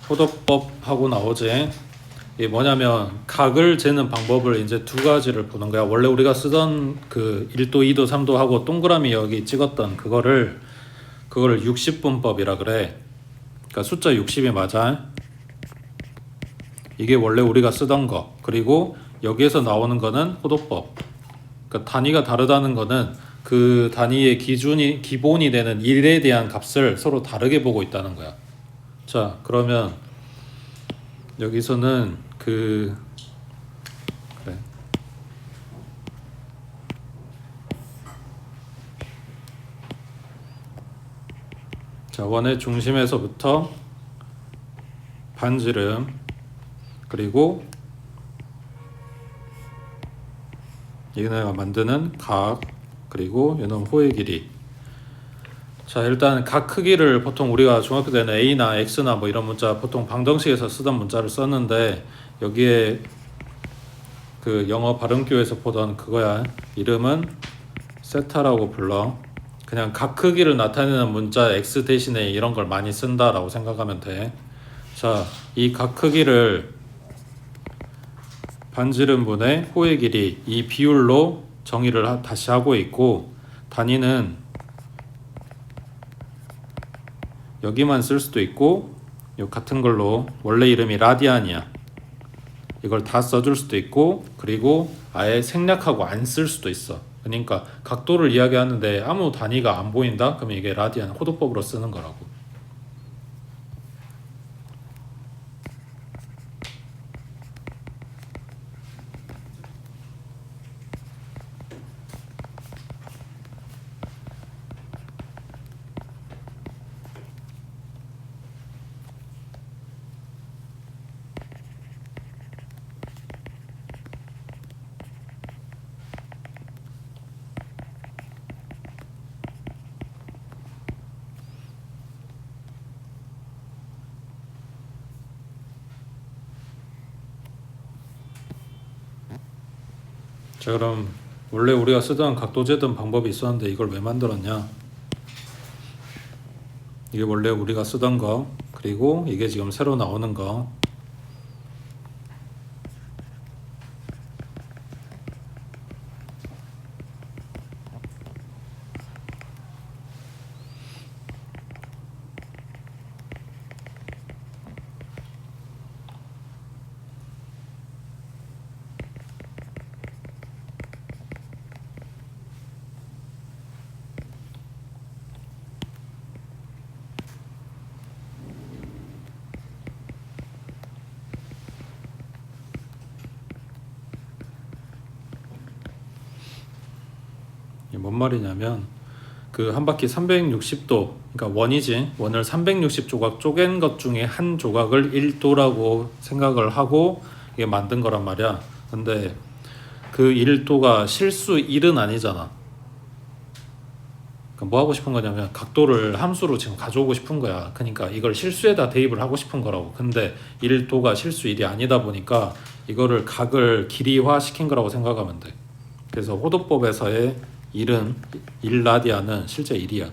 호도법하고 나오지. 이게 뭐냐면 각을 재는 방법을 이제 두 가지를 보는 거야. 원래 우리가 쓰던 그 1도, 2도, 3도 하고 동그라미 여기 찍었던 그거를 60분법이라 그래. 그러니까 숫자 60이 맞아. 이게 원래 우리가 쓰던 거. 그리고 여기에서 나오는 거는 호도법. 그러니까 단위가 다르다는 거는 그 단위의 기본이 되는 1에 대한 값을 서로 다르게 보고 있다는 거야. 자, 그러면 여기서는 그래. 자, 원의 중심에서부터 반지름 그리고 얘네가 만드는 각 그리고 얘는 호의 길이. 자, 일단 각 크기를 보통 우리가 중학교 때는 A나 X나 뭐 이런 문자 보통 방정식에서 쓰던 문자를 썼는데 여기에 그 영어 발음교에서 보던 그거야. 이름은 세타라고 불러. 그냥 각 크기를 나타내는 문자 X 대신에 이런 걸 많이 쓴다라고 생각하면 돼. 자, 이 각 크기를 반지름분의 호의 길이 이 비율로 정의를 다시 하고 있고 단위는 여기만 쓸 수도 있고 요 같은 걸로 원래 이름이 라디안이야. 이걸 다 써줄 수도 있고 그리고 아예 생략하고 안 쓸 수도 있어. 그러니까 각도를 이야기하는데 아무 단위가 안 보인다? 그러면 이게 라디안 호도법으로 쓰는 거라고. 자, 그럼 원래 우리가 쓰던 각도 재던 방법이 있었는데 이걸 왜 만들었냐? 이게 원래 우리가 쓰던 거 그리고 이게 지금 새로 나오는 거. 이게 뭔 말이냐면 그 한 바퀴 360도 그러니까 원이지. 원을 360조각 쪼갠 것 중에 한 조각을 1도라고 생각을 하고 이게 만든 거란 말이야. 근데 그 1도가 실수 1은 아니잖아. 그러니까 뭐 하고 싶은 거냐면 각도를 함수로 지금 가져오고 싶은 거야. 그러니까 이걸 실수에다 대입을 하고 싶은 거라고. 근데 1도가 실수 1이 아니다 보니까 이거를 각을 길이화 시킨 거라고 생각하면 돼. 그래서 호도법에서의 1은 1라디안은 실제 1이야.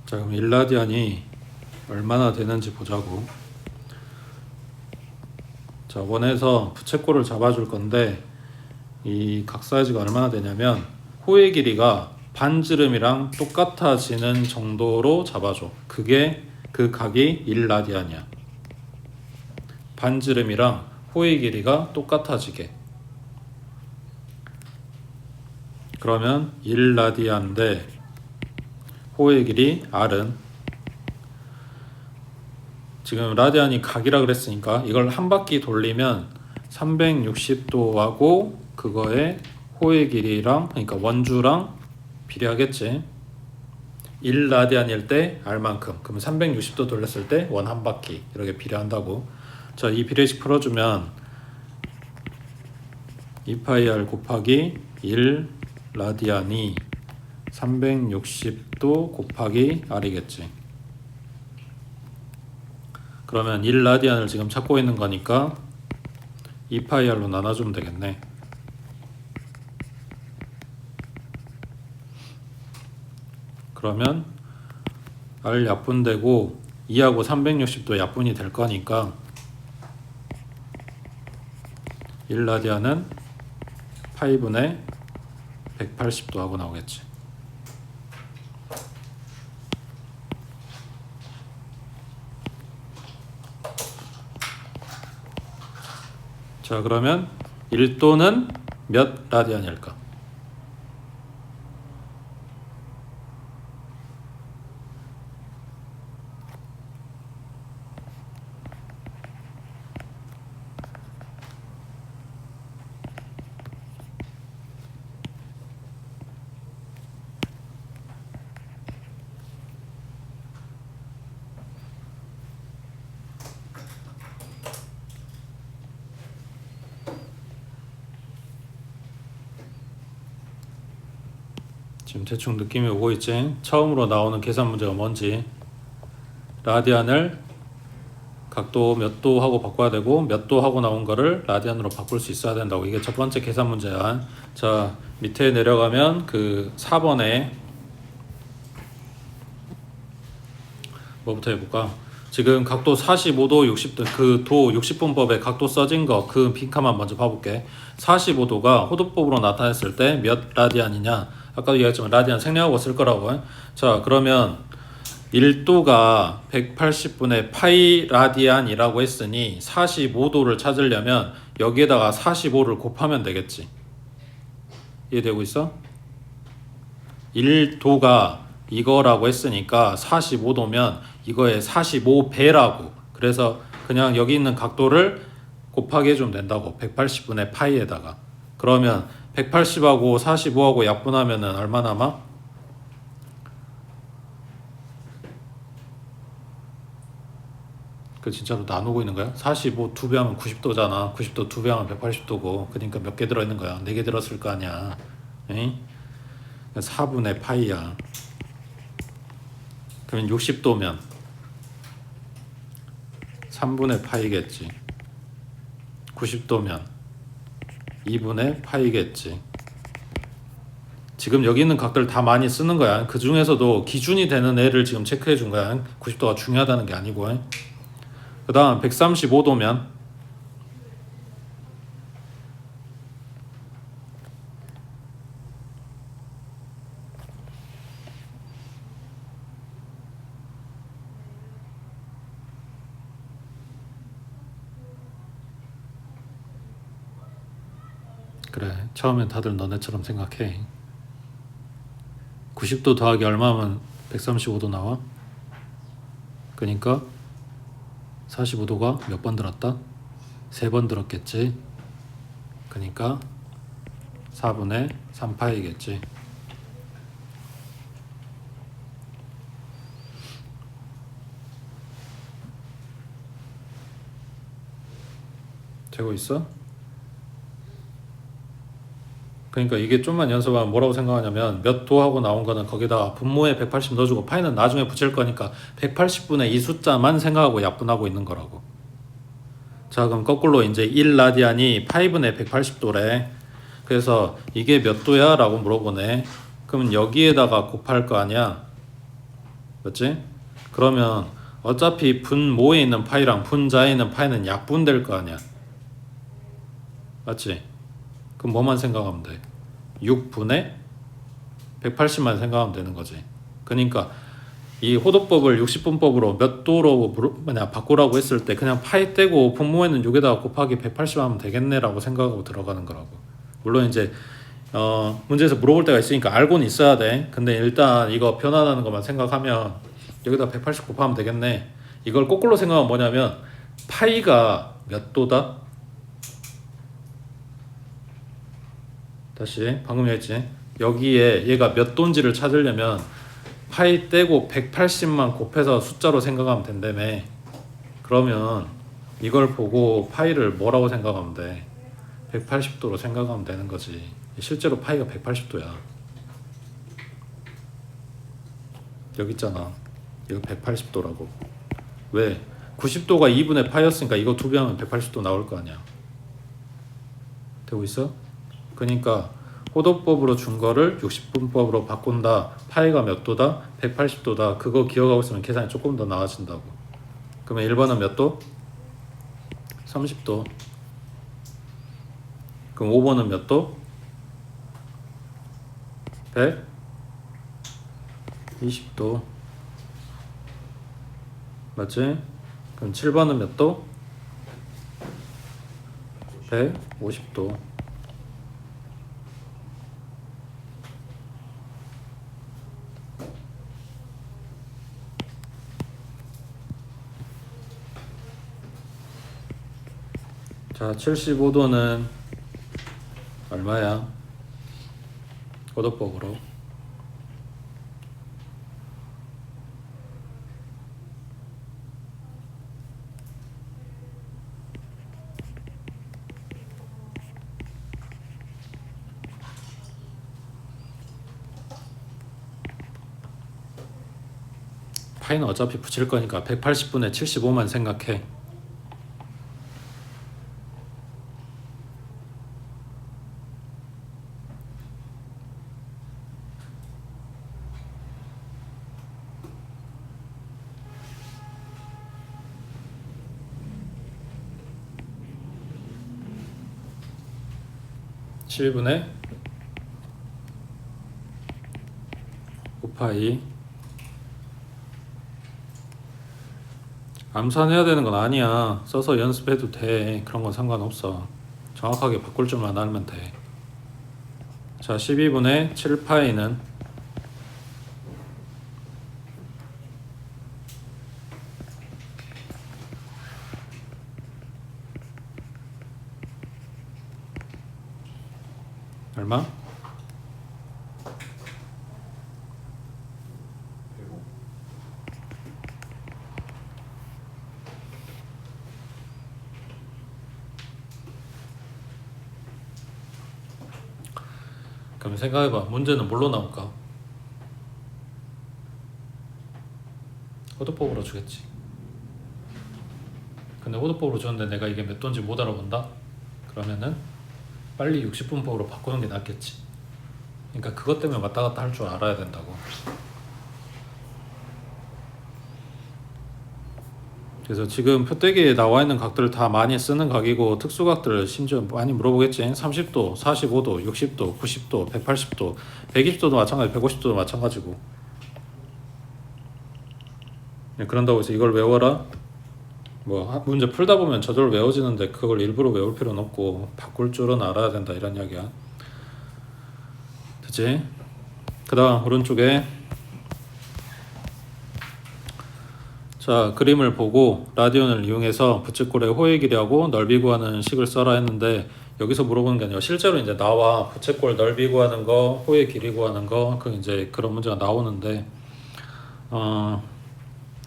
자, 그럼 1라디안이 얼마나 되는지 보자고. 자, 원에서 부채꼴을 잡아줄 건데 이 각 사이즈가 얼마나 되냐면 호의 길이가 반지름이랑 똑같아지는 정도로 잡아줘. 그게 그 각이 1라디안이야. 반지름이랑 호의 길이가 똑같아지게. 그러면 1라디안인데 호의 길이 R은 지금 라디안이 각이라 그랬으니까 이걸 한 바퀴 돌리면 360도하고 그거의 호의 길이랑 그러니까 원주랑 비례하겠지. 1라디안일 때 R만큼, 그럼 360도 돌렸을 때 원 한 바퀴 이렇게 비례한다고. 자, 이 비례식 풀어주면 2파이 R 곱하기 1라디안이 360도 곱하기 R이겠지. 그러면 1라디안을 지금 찾고 있는 거니까 2파이 R로 나눠주면 되겠네. 그러면 R 약분되고 2하고 360도 약분이 될 거니까 1라디안은 파이분의 180도 하고 나오겠지. 자, 그러면 1도는 몇 라디안일까? 지금 대충 느낌이 오고 있지? 처음으로 나오는 계산 문제가 뭔지. 라디안을 각도 몇 도 하고 바꿔야 되고 몇 도 하고 나온 거를 라디안으로 바꿀 수 있어야 된다고. 이게 첫 번째 계산 문제야. 자, 밑에 내려가면 그 4번에 뭐부터 해볼까? 지금 각도 45도 60도 그 도 60분법에 각도 써진 거 그 빈칸만 먼저 봐볼게. 45도가 호도법으로 나타냈을 때 몇 라디안이냐? 아까도 얘기했지만 라디안 생략하고 쓸 거라고. 자, 그러면 1도가 180분의 파이 라디안이라고 했으니 45도를 찾으려면 여기에다가 45를 곱하면 되겠지. 이해되고 있어? 1도가 이거라고 했으니까 45도면 이거의 45배라고. 그래서 그냥 여기 있는 각도를 곱하기 해주면 된다고. 180분의 파이에다가. 그러면 180하고 45하고 약분하면은 얼마 남아? 그 진짜로 나누고 있는 거야? 45 2배 하면 90도잖아. 90도 2배 하면 180도고. 그러니까 몇 개 들어있는 거야? 4개 들었을 거 아니야. 에이? 4분의 파이야. 그러면 60도면 3분의 파이겠지. 90도면 2분의 파이겠지. 지금 여기 있는 각들 다 많이 쓰는 거야. 그 중에서도 기준이 되는 애를 지금 체크해 준 거야. 90도가 중요하다는 게 아니고. 그 다음 135도면 그래, 처음엔 다들 너네처럼 생각해. 90도 더하기 얼마면 135도 나와? 그러니까 45도가 몇 번 들었다? 3번 들었겠지. 그러니까 4분의 3파이겠지. 되고 있어? 그러니까 이게 좀만 연습하면 뭐라고 생각하냐면 몇 도하고 나온 거는 거기다 분모에 180 넣어주고 파이는 나중에 붙일 거니까 180분의 이 숫자만 생각하고 약분하고 있는 거라고. 자, 그럼 거꾸로 이제 1라디안이 파이분의 180도래. 그래서 이게 몇 도야? 라고 물어보네. 그러면 여기에다가 곱할 거 아니야? 맞지? 그러면 어차피 분모에 있는 파이랑 분자에 있는 파이는 약분될 거 아니야? 맞지? 그럼 뭐만 생각하면 돼? 6분의 180만 생각하면 되는 거지. 그러니까 이 호도법을 60분법으로 몇 도로 바꾸라고 했을 때 그냥 파이 떼고 분모에는 6에다가 곱하기 180 하면 되겠네라고 생각하고 들어가는 거라고. 물론 이제 문제에서 물어볼 때가 있으니까 알고는 있어야 돼. 근데 일단 이거 변환하는 것만 생각하면 여기다 180 곱하면 되겠네. 이걸 거꾸로 생각하면 뭐냐면 파이가 몇 도다? 다시 방금 했지. 여기에 얘가 몇 도인지를 찾으려면 파이 떼고 180만 곱해서 숫자로 생각하면 된다며. 그러면 이걸 보고 파이를 뭐라고 생각하면 돼? 180도로 생각하면 되는 거지. 실제로 파이가 180도야. 여기 있잖아. 이거 180도라고. 왜? 90도가 2분의 파이였으니까 이거 두 배 하면 180도 나올 거 아니야. 되고 있어? 그러니까 호도법으로 준 거를 60분법으로 바꾼다. 파이가 몇 도다? 180도다. 그거 기억하고 있으면 계산이 조금 더 나아진다고. 그러면 1번은 몇 도? 30도. 그럼 5번은 몇 도? 120도. 맞지? 그럼 7번은 몇 도? 150도. 자, 75도는 얼마야? 호도법으로. 파이는 어차피 붙일 거니까 180분의 75만 생각해. (12분의) 5파이. 암산해야 되는 건 아니야. 써서 연습해도 돼. 그런 건 상관없어. 정확하게 바꿀 줄만 알면 돼. 자, 12분의 7파이는 얼마? 그럼 생각해봐. 문제는 뭘로 나올까? 호도법으로 주겠지. 근데 호도법으로 줬는데 내가 이게 몇 도인지 못 알아본다? 그러면은 빨리 60분법으로 바꾸는 게 낫겠지. 그러니까 그것 때문에 왔다 갔다 할 줄 알아야 된다고. 그래서 지금 표대기에 나와 있는 각들을 다 많이 쓰는 각이고, 특수각들을 심지어 많이 물어보겠지. 30도, 45도, 60도, 90도, 180도, 120도도 마찬가지, 150도도 마찬가지고. 그런다고 해서 이걸 외워라? 뭐 문제 풀다 보면 저절로 외워지는데 그걸 일부러 외울 필요는 없고, 바꿀 줄은 알아야 된다, 이런 이야기야. 됐지? 그 다음 오른쪽에 자, 그림을 보고 라디온을 이용해서 부채꼴의 호의 길이하고 넓이 구하는 식을 써라 했는데, 여기서 물어보는 게 아니라 실제로 이제 나와. 부채꼴 넓이 구하는 거, 호의 길이 구하는 거, 그 이제 그런 문제가 나오는데,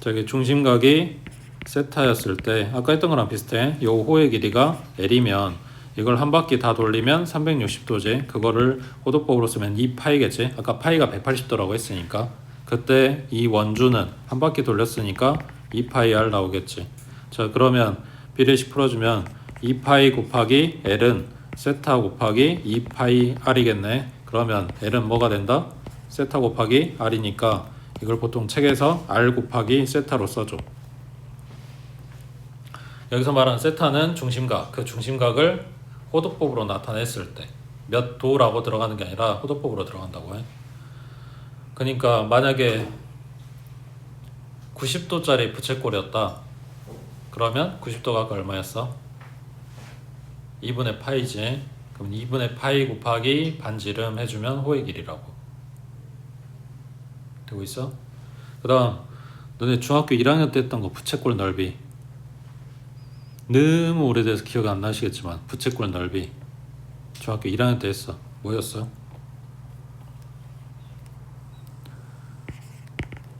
저기 중심각이 세타였을 때 아까 했던 거랑 비슷해. 요 호의 길이가 L이면 이걸 한 바퀴 다 돌리면 360도지. 그거를 호도법으로 쓰면 2파이겠지. 아까 파이가 180도라고 했으니까. 그때 이 원주는 한 바퀴 돌렸으니까 2파이 r 나오겠지. 자, 그러면 비례식 풀어주면 2파이 곱하기 L은 세타 곱하기 2파이 r이겠네. 그러면 L은 뭐가 된다? 세타 곱하기 r이니까 이걸 보통 책에서 r 곱하기 세타로 써줘. 여기서 말하는 세타는 중심각, 그 중심각을 호도법으로 나타냈을 때 몇 도라고 들어가는 게 아니라 호도법으로 들어간다고 해. 그러니까 만약에 90도짜리 부채꼴이었다. 그러면 90도가 얼마였어? 2분의 파이지. 그럼 2분의 파이 곱하기 반지름 해주면 호의 길이라고. 되고 있어? 그 다음 너네 중학교 1학년 때 했던 거 부채꼴 넓이. 너무 오래돼서 기억 안 나시겠지만 부채꼴 넓이 중학교 1학년 때 했어. 뭐였어?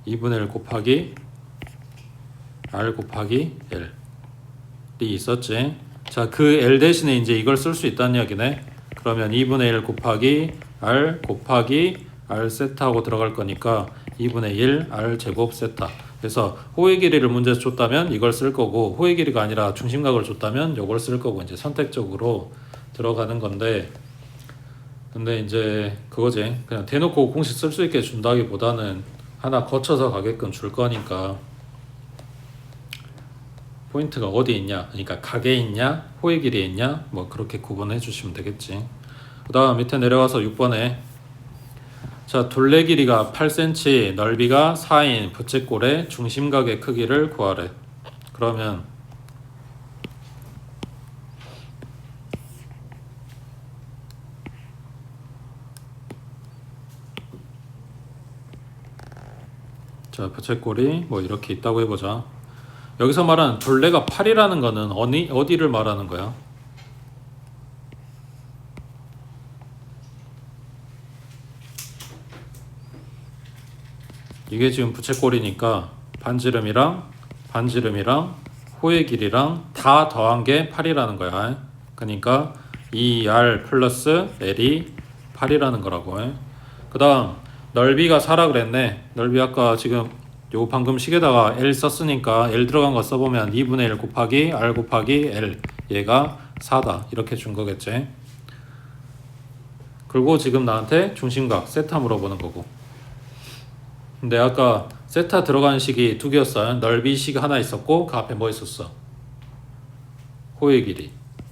2분의 1 곱하기 R 곱하기 L이 있었지. 자, 그 L 대신에 이제 이걸 쓸 수 있다는 이야기네. 그러면 2분의 1 곱하기 R 곱하기 R 세타하고 들어갈 거니까 2분의 1 R 제곱 세타. 그래서 호의 길이를 문제에서 줬다면 이걸 쓸 거고, 호의 길이가 아니라 중심각을 줬다면 이걸 쓸 거고, 이제 선택적으로 들어가는 건데, 근데 이제 그거지. 그냥 대놓고 공식 쓸 수 있게 준다기보다는 하나 거쳐서 가게끔 줄 거니까 포인트가 어디 있냐, 그러니까 각에 있냐 호의 길이에 있냐, 뭐 그렇게 구분해 주시면 되겠지. 그 다음 밑에 내려와서 6번에 자, 둘레 길이가 8cm, 넓이가 4인 부채꼴의 중심각의 크기를 구하래. 그러면 자, 부채꼴이 뭐 이렇게 있다고 해보자. 여기서 말하는 둘레가 8이라는 거는 어디를 말하는 거야? 이게 지금 부채꼴이니까 반지름이랑 호의 길이랑 다 더한 게 8이라는 거야. 그러니까 2R 플러스 L이 8이라는 거라고. 그 다음 넓이가 4라 그랬네. 넓이 아까 지금 요 방금 식에다가 L 썼으니까 L 들어간 거 써보면 2분의 1 곱하기 R 곱하기 L, 얘가 4다 이렇게 준 거겠지. 그리고 지금 나한테 중심각 세타 물어보는 거고. 근데 아까 세타 들어간 식이 두 개였어요. 넓이 식 하나 있었고 그 앞에 뭐 있었어? 호의 길이.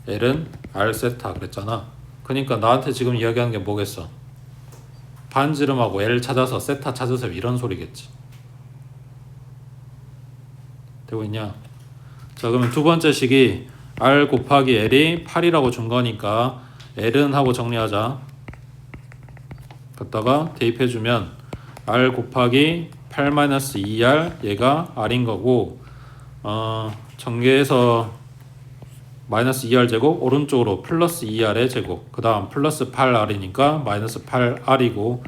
L은 R 세타 그랬잖아. 그러니까 나한테 지금 이야기하는 게 뭐겠어? 반지름하고 L 찾아서 세타 찾으세요 이런 소리겠지. 되고 있냐? 자, 그러면 두 번째 식이 R 곱하기 L이 8이라고 준 거니까 L은 하고 정리하자. 갖다가 대입해주면 R 곱하기 8-2R 얘가 R인 거고, 전개해서 마이너스 2R 제곱 오른쪽으로 플러스 2R의 제곱, 그 다음 플러스 8R이니까 마이너스 8R이고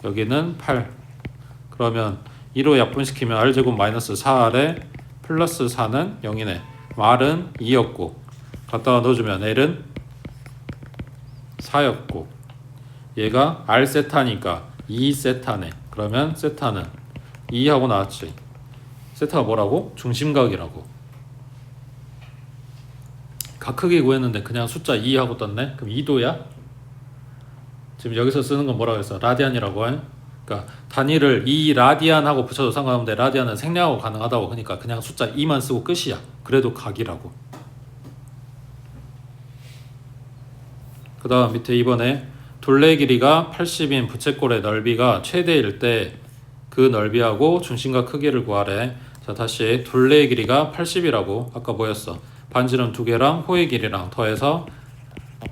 여기는 8. 그러면 2로 약분시키면 R 제곱 마이너스 4R에 플러스 4는 0이네. R은 2였고 갖다가 넣어주면 L은 4였고 얘가 R 세타니까 2 세타네. 그러면 세타는 2하고 나왔지. 세타가 뭐라고? 중심각이라고. 각 크기 구했는데 그냥 숫자 2하고 떴네. 그럼 2도야? 지금 여기서 쓰는 건 뭐라고 했어? 라디안이라고 해. 그러니까 단위를 2 라디안하고 붙여도 상관없는데 라디안은 생략하고 가능하다고. 그러니까 그냥 숫자 2만 쓰고 끝이야. 그래도 각이라고. 그 다음 밑에 이번에 둘레 길이가 80인 부채꼴의 넓이가 최대일 때 그 넓이하고 중심각 크기를 구하래. 자, 다시 둘레 길이가 80이라고. 아까 뭐였어? 반지름 2개랑 호의 길이랑 더해서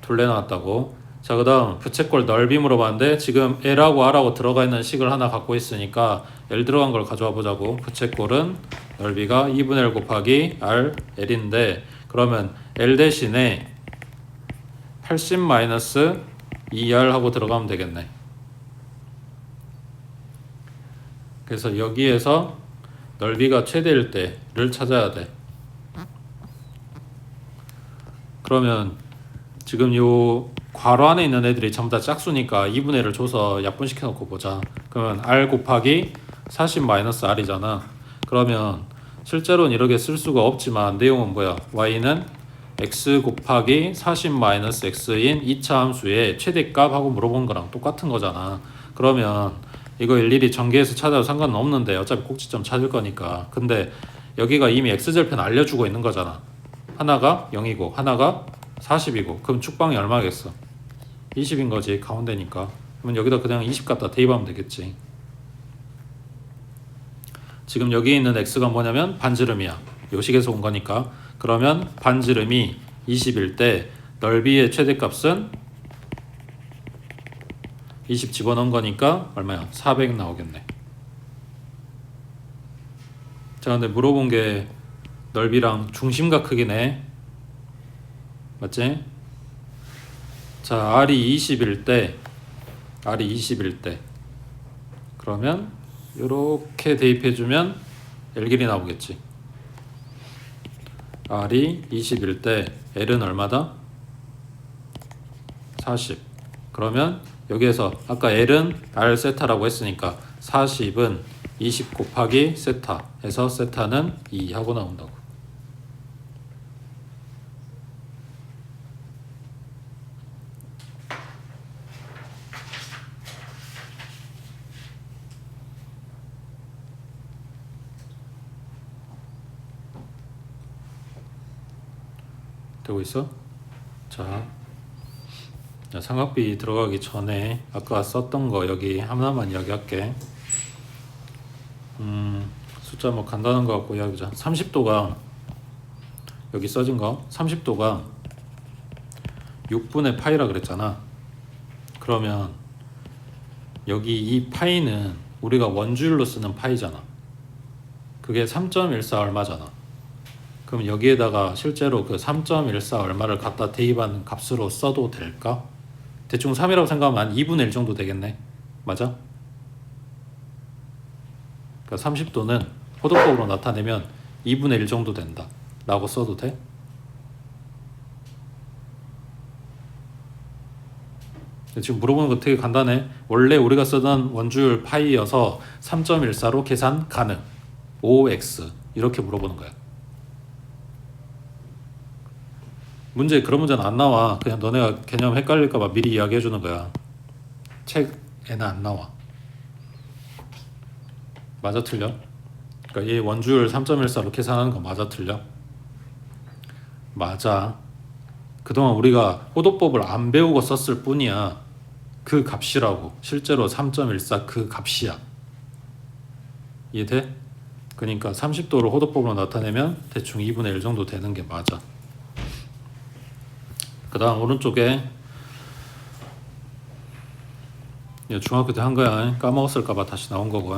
둘레 나왔다고. 자, 그 다음 부채꼴 넓이 물어봤는데 지금 L하고 R하고 들어가 있는 식을 하나 갖고 있으니까 L 들어간 걸 가져와 보자고. 부채꼴은 넓이가 2분의 1 곱하기 R L인데 그러면 L 대신에 80-2R 하고 들어가면 되겠네. 그래서 여기에서 넓이가 최대일 때를 찾아야 돼. 그러면 지금 요 괄호 안에 있는 애들이 전부 다 짝수니까 2분의 1을 줘서 약분시켜 놓고 보자. 그러면 R 곱하기 40-R이잖아. 그러면 실제로는 이렇게 쓸 수가 없지만 내용은 뭐야? Y는 X 곱하기 40-X인 2차 함수의 최대값하고 물어본 거랑 똑같은 거잖아. 그러면 이거 일일이 전개해서 찾아도 상관은 없는데 어차피 꼭지점 찾을 거니까. 근데 여기가 이미 X절편 알려주고 있는 거잖아. 하나가 0이고 하나가 40이고 그럼 축방이 얼마겠어? 20인 거지. 가운데니까. 그러면 여기다 그냥 20 갖다 대입하면 되겠지. 지금 여기 있는 X가 뭐냐면 반지름이야. 요식에서 온 거니까. 그러면 반지름이 20일 때 넓이의 최대값은 20 집어넣은 거니까 얼마야? 400 나오겠네. 자, 근데 물어본 게 넓이랑 중심각 크기네. 맞지? 자, R이 20일 때 그러면 이렇게 대입해주면 L 길이 나오겠지. R이 20일 때 L은 얼마다? 40. 그러면 여기에서 아까 L은 R 세타라고 했으니까 40은 20 곱하기 세타 해서 세타는 2 하고 나온다고. 되고 있어? 자, 삼각비 들어가기 전에 아까 썼던 거 여기 하나만 이야기할게. 숫자 뭐 간단한 거 갖고 이야기하자. 30도가 여기 써진 거 30도가 6분의 파이라 그랬잖아. 그러면 여기 이 파이는 우리가 원주율로 쓰는 파이잖아. 그게 3.14 얼마잖아. 그럼 여기에다가 실제로 그 3.14 얼마를 갖다 대입하는 값으로 써도 될까? 대충 3이라고 생각하면 한 2분의 1 정도 되겠네. 맞아? 그러니까 30도는 호도법으로 나타내면 2분의 1 정도 된다 라고 써도 돼? 지금 물어보는 거 되게 간단해. 원래 우리가 쓰던 원주율 파이여서 3.14로 계산 가능. OX 이렇게 물어보는 거야. 문제에 그런 문제는 안 나와. 그냥 너네가 개념 헷갈릴까봐 미리 이야기해 주는 거야. 책에는 안 나와. 맞아 틀려? 그러니까 이 원주율 3.14로 계산하는 거 맞아 틀려? 맞아. 그동안 우리가 호도법을 안 배우고 썼을 뿐이야. 그 값이라고. 실제로 3.14 그 값이야. 이해돼? 그러니까 30도를 호도법으로 나타내면 대충 2분의 1 정도 되는 게 맞아. 그 다음 오른쪽에 중학교 때 한 거야. 까먹었을까봐 다시 나온 거고.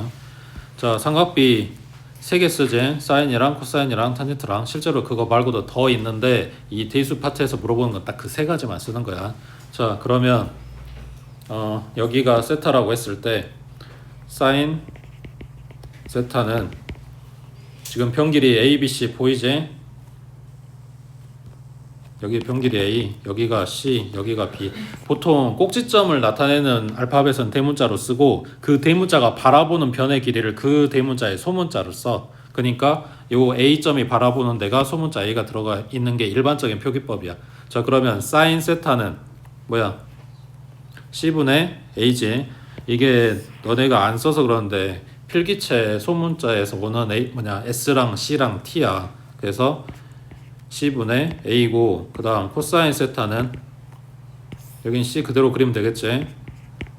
자, 삼각비 3개 쓰지. 사인이랑 코사인이랑 탄젠트랑. 실제로 그거 말고도 더 있는데 이 대수 파트에서 물어보는 건 딱 그 3가지만 쓰는 거야. 자, 그러면 여기가 세타라고 했을 때 사인 세타는 지금 변길이 A, B, C 보이지? 여기 변길이 A, 여기가 C, 여기가 B. 보통 꼭지점을 나타내는 알파벳은 대문자로 쓰고 그 대문자가 바라보는 변의 길이를 그 대문자의 소문자로 써. 그러니까 요 A점이 바라보는 데가 소문자 A가 들어가 있는 게 일반적인 표기법이야. 자, 그러면 사인 세타는 뭐야? C분의 A지. 이게 너네가 안 써서 그러는데 필기체 소문자에서 오는 A S랑 C랑 T야. 그래서 C분의 A고 그 다음 코사인 세타는 여긴 C 그대로 그리면 되겠지.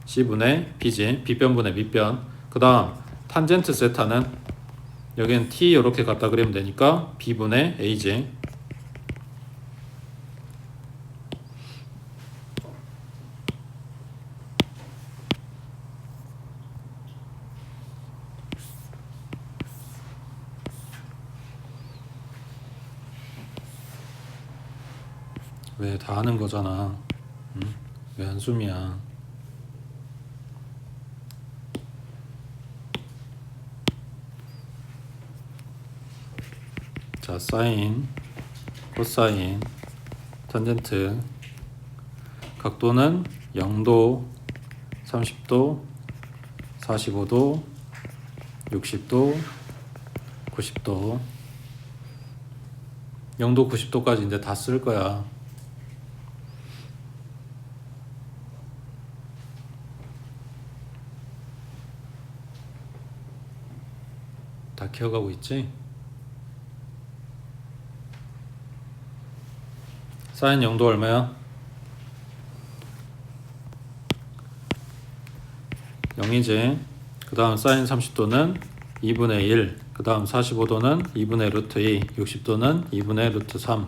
C분의 B지. B변분의 밑변. 그 다음 탄젠트 세타는 여긴 T 이렇게 갖다 그리면 되니까 B분의 A지. 왜 다 하는 거잖아. 응? 왜 한숨이야? 자, 사인, 코사인, 탄젠트. 각도는 0도, 30도, 45도, 60도, 90도. 0도, 90도까지 이제 다 쓸 거야. 다 기억하고 있지? 사인 0도 얼마야? 0이지. 그 다음 사인 30도는 2분의 1. 그 다음 45도는 2분의 루트 2. 60도는 2분의 루트 3.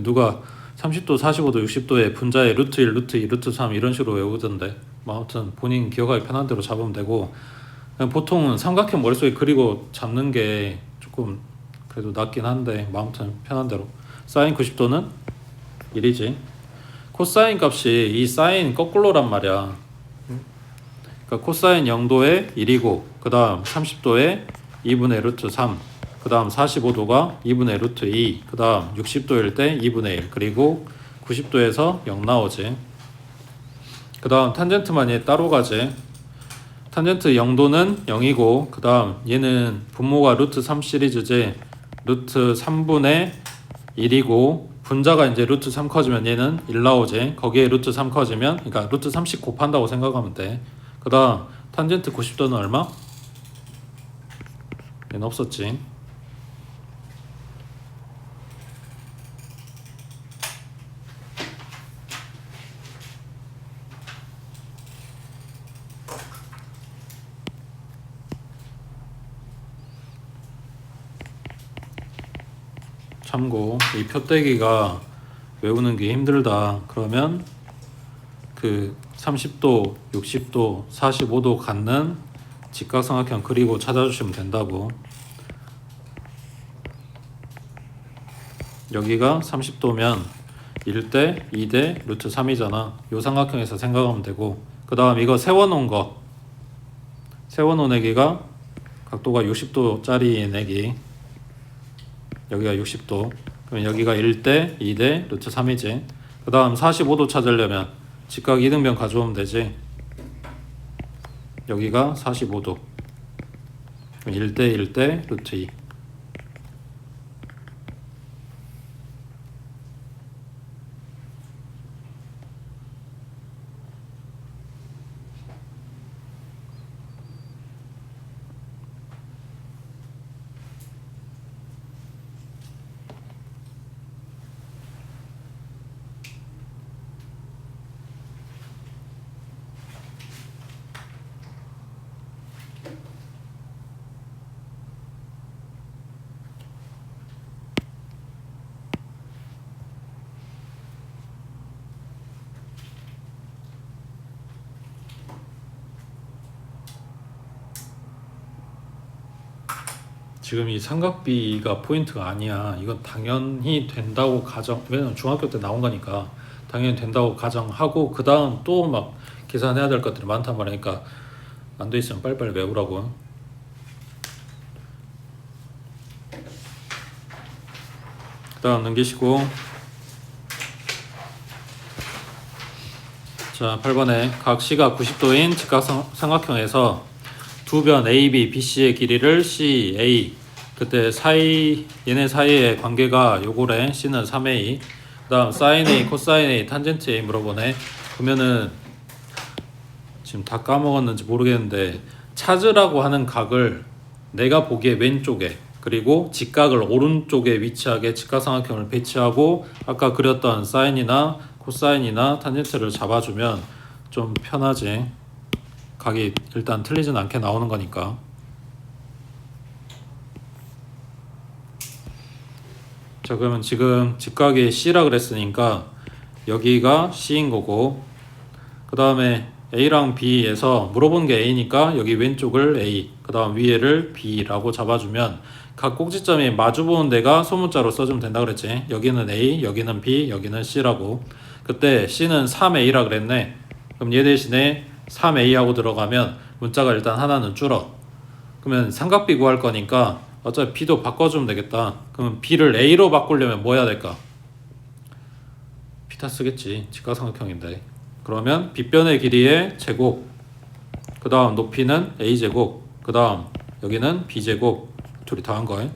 누가 30도, 45도, 60도에 분자에 루트 1, 루트 2, 루트 3 이런 식으로 외우던데. 뭐 아무튼 본인 기억하기 편한 대로 잡으면 되고, 보통은 삼각형 머릿속에 그리고 잡는 게 조금 그래도 낫긴 한데 뭐 아무튼 편한 대로. 사인 90도는 1이지. 코사인 값이 이 사인 거꾸로란 말이야. 그러니까 코사인 0도에 1이고 그 다음 30도에 2분의 루트 3, 그 다음 45도가 2분의 루트 2, 그 다음 60도일 때 2분의 1, 그리고 90도에서 0 나오지. 그 다음 탄젠트만 얘 따로 가지. 탄젠트 0도는 0이고 그 다음 얘는 분모가 루트 3 시리즈지. 루트 3분의 1이고 분자가 이제 루트 3 커지면 얘는 1 나오지. 거기에 루트 3 커지면 그러니까 루트 3씩 곱한다고 생각하면 돼. 그 다음 탄젠트 90도는 얼마? 얘는 없었지. 참고 이 표떼기가 외우는 게 힘들다 그러면 그 30도, 60도, 45도 갖는 직각삼각형 그리고 찾아주시면 된다고. 여기가 30도면 1대 2대 루트 3이잖아. 요 삼각형에서 생각하면 되고 그 다음 이거 세워놓은 거 세워놓은 애기가 각도가 60도짜리 애기 여기가 60도 그러면 여기가 1대 2대 루트 3이지. 그 다음 45도 찾으려면 직각 이등변 가져오면 되지. 여기가 45도 1대 1대 루트 2. 지금 이 삼각비가 포인트가 아니야. 이건 당연히 된다고 가정, 왜냐면 중학교 때 나온 거니까 당연히 된다고 가정하고 그 다음 또 막 계산해야 될 것들이 많단 말이니까 안 돼 있으면 빨리빨리 외우라고. 그 다음 넘기시고 자 8번에 각 C가 90도인 직각삼각형에서 두 변 AB, BC의 길이를 C, A 그때 사이 얘네 사이의 관계가 요거래. C는 3A 그 다음 sin A, 코사인 A, 탄젠트 A 물어보네. 그러면은 지금 다 까먹었는지 모르겠는데 찾으라고 하는 각을 내가 보기에 왼쪽에 그리고 직각을 오른쪽에 위치하게 직각삼각형을 배치하고 아까 그렸던 사인이나 코사인이나 탄젠트를 잡아주면 좀 편하지. 각이 일단 틀리진 않게 나오는 거니까. 자 그러면 지금 직각이 C라 그랬으니까 여기가 C인 거고 그 다음에 A랑 B에서 물어본 게 A니까 여기 왼쪽을 A 그 다음 위에를 B라고 잡아주면 각 꼭지점이 마주보는 데가 소문자로 써주면 된다 그랬지. 여기는 A, 여기는 B, 여기는 C라고. 그때 C는 3A라 그랬네. 그럼 얘 대신에 3A 하고 들어가면 문자가 일단 하나는 줄어. 그러면 삼각비 구할 거니까 어차피 B도 바꿔주면 되겠다. 그러면 B를 A로 바꾸려면 뭐 해야 될까? 피타 쓰겠지. 직각삼각형인데. 그러면 빗변의 길이의 제곱 그 다음 높이는 A제곱 그 다음 여기는 B제곱 둘이 더한 거예요.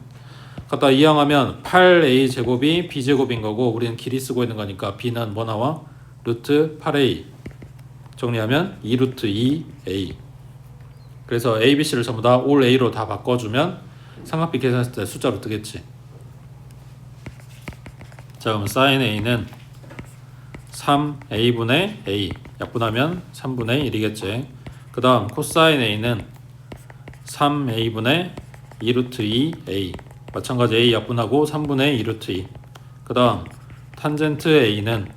갖다 이항하면 8A제곱이 B제곱인 거고 우리는 길이 쓰고 있는 거니까 B는 뭐 나와? 루트 8A 정리하면 2루트 2A. 그래서 A, B, C를 전부 다 올 A로 다 바꿔주면 삼각비 계산했을 때 숫자로 뜨겠지. 자 그럼 sin A는 3A분의 A 약분하면 3분의 1이겠지. 그 다음 코사인 A는 3A분의 2루트 2A 마찬가지 A 약분하고 3분의 2루트 2. 그 다음 탄젠트 A는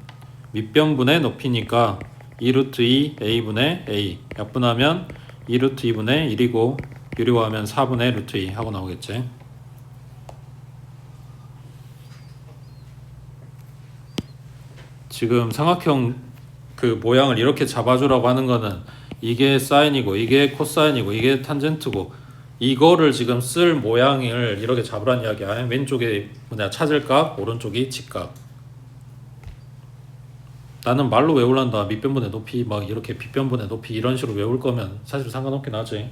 밑변분의 높이니까 2루트 2A분의 A 약분하면 2루트 2분의 1이고 유리화하면 4분의 루트 2 하고 나오겠지. 지금 삼각형 그 모양을 이렇게 잡아주라고 하는 거는 이게 사인이고 이게 코사인이고 이게 탄젠트고 이거를 지금 쓸 모양을 이렇게 잡으란 이야기야. 왼쪽에 뭐냐 찾을 값, 오른쪽이 직각. 나는 말로 외울란다. 밑변분의 높이 막 이렇게 빗변분의 높이 이런 식으로 외울 거면 사실 상관없긴 하지.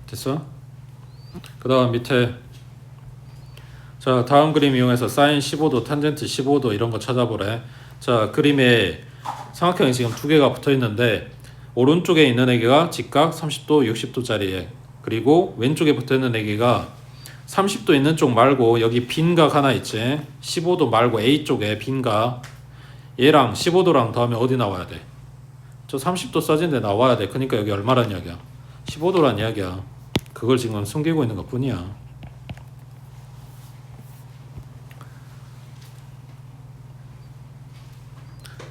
됐어? 그 다음 밑에 자 다음 그림 이용해서 사인 15도, 탄젠트 15도 이런 거 찾아보래. 자 그림에 삼각형이 지금 두 개가 붙어 있는데 오른쪽에 있는 애기가 직각 30도, 60도짜리에 그리고 왼쪽에 붙어 있는 애기가 30도 있는 쪽 말고 여기 빈 각 하나 있지. 15도 말고 A쪽에 빈 각. 얘랑 15도랑 더하면 어디 나와야 돼? 저 30도 써진 데 나와야 돼. 그러니까 여기 얼마란 이야기야? 15도란 이야기야. 그걸 지금 숨기고 있는 것 뿐이야.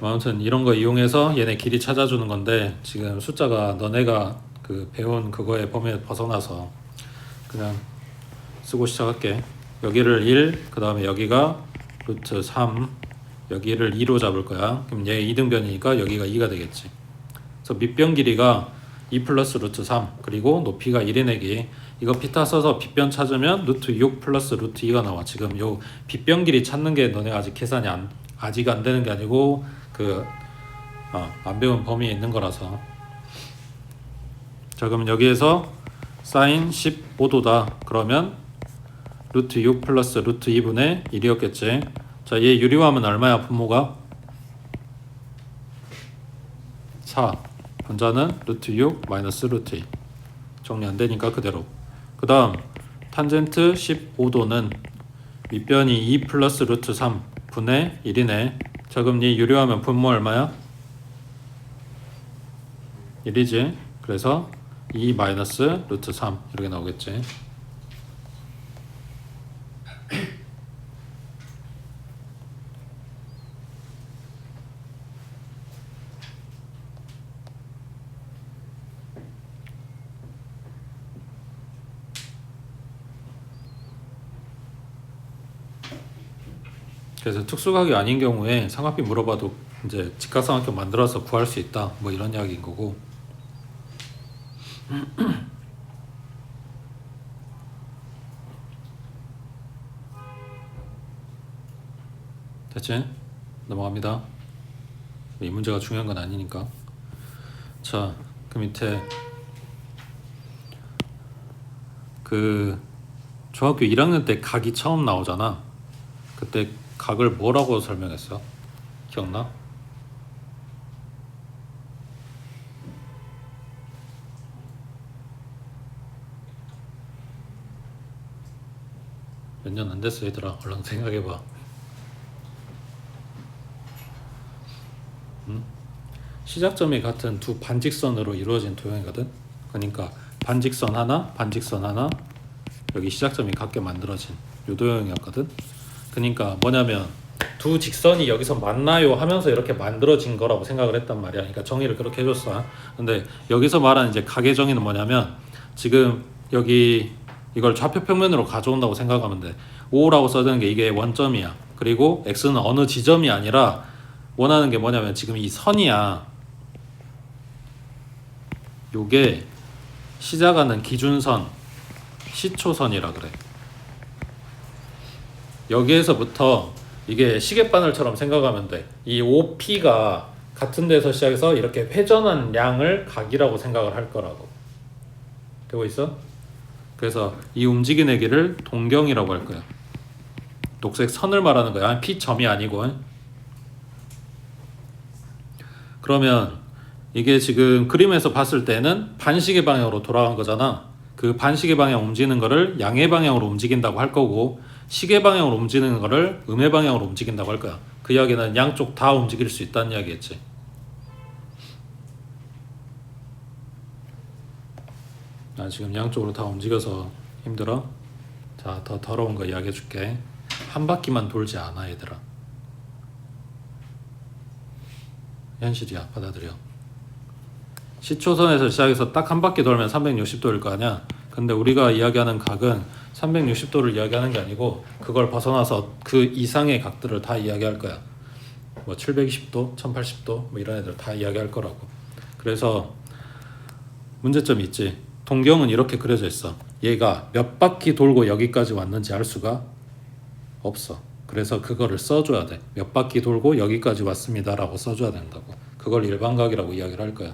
아무튼 이런 거 이용해서 얘네 길이 찾아주는 건데 지금 숫자가 너네가 그 배운 그거의 범위에 벗어나서 그냥 쓰고 시작할게. 여기를 1, 그 다음에 여기가 루트 3, 여기를 2로 잡을 거야. 그럼 얘 2등변이니까 여기가 2가 되겠지. 그래서 밑변 길이가 2 플러스 루트 3 그리고 높이가 1인 애기. 이거 피타 써서 빗변 찾으면 루트 6 플러스 루트 2가 나와. 지금 요 빗변 길이 찾는 게 너네 아직 계산이 아직 안 되는 게 아니고 안 배운 범위에 있는 거라서. 자 그럼 여기에서 사인 15도다 그러면 루트 6 플러스 루트 2분의 1이었겠지. 자 얘 유리화하면 얼마야 분모가? 4. 분자는 루트 6 마이너스 루트 2. 정리 안 되니까 그대로. 그 다음 탄젠트 15도는 밑변이 2 플러스 루트 3 분의 1이네. 자 그럼 얘 유리화하면 분모 얼마야? 1이지. 그래서 2 마이너스 루트 3 이렇게 나오겠지. 그래서 특수각이 아닌 경우에 삼각비 물어봐도 이제 직각삼각형 만들어서 구할 수 있다 뭐 이런 이야기인 거고. 됐지? 넘어갑니다. 이 문제가 중요한 건 아니니까. 자, 그 밑에 그 중학교 1학년 때 각이 처음 나오잖아. 그때 각을 뭐라고 설명했어? 기억나? 몇 년 안 됐어 얘들아. 얼른 생각해봐. 시작점이 같은 두 반직선으로 이루어진 도형이거든. 그러니까 반직선 하나, 반직선 하나, 여기 시작점이 같게 만들어진 요 도형이었거든. 그러니까 뭐냐면 두 직선이 여기서 만나요 하면서 이렇게 만들어진 거라고 생각을 했단 말이야. 그러니까 정의를 그렇게 해줬어. 근데 여기서 말하는 이제 각의 정의는 뭐냐면 지금 여기 이걸 좌표 평면으로 가져온다고 생각하면 돼. 5라고 써지는 게 이게 원점이야. 그리고 x는 어느 지점이 아니라 원하는 게 뭐냐면 지금 이 선이야. 요게 시작하는 기준선, 시초선이라 그래. 여기에서부터 이게 시계바늘처럼 생각하면 돼. 이 OP가 같은 데서 시작해서 이렇게 회전한 양을 각이라고 생각을 할 거라고. 되고 있어? 그래서 이 움직이는 길을 동경이라고 할 거야. 녹색 선을 말하는 거야. P점이 아니고. 그러면 이게 지금 그림에서 봤을 때는 반시계 방향으로 돌아간 거잖아. 그 반시계 방향 움직이는 거를 양의 방향으로 움직인다고 할 거고 시계 방향으로 움직이는 거를 음의 방향으로 움직인다고 할 거야. 그 이야기는 양쪽 다 움직일 수 있다는 이야기겠지. 나 지금 양쪽으로 다 움직여서 힘들어? 자, 더 더러운 거 이야기해 줄게. 한 바퀴만 돌지 않아 얘들아. 현실이야. 받아들여. 시초선에서 시작해서 딱 한 바퀴 돌면 360도일 거 아니야. 근데 우리가 이야기하는 각은 360도를 이야기하는 게 아니고 그걸 벗어나서 그 이상의 각들을 다 이야기할 거야. 뭐 720도, 1080도 뭐 이런 애들 다 이야기할 거라고. 그래서 문제점이 있지. 동경은 이렇게 그려져 있어. 얘가 몇 바퀴 돌고 여기까지 왔는지 알 수가 없어. 그래서 그거를 써줘야 돼. 몇 바퀴 돌고 여기까지 왔습니다 라고 써줘야 된다고. 그걸 일반각이라고 이야기를 할 거야.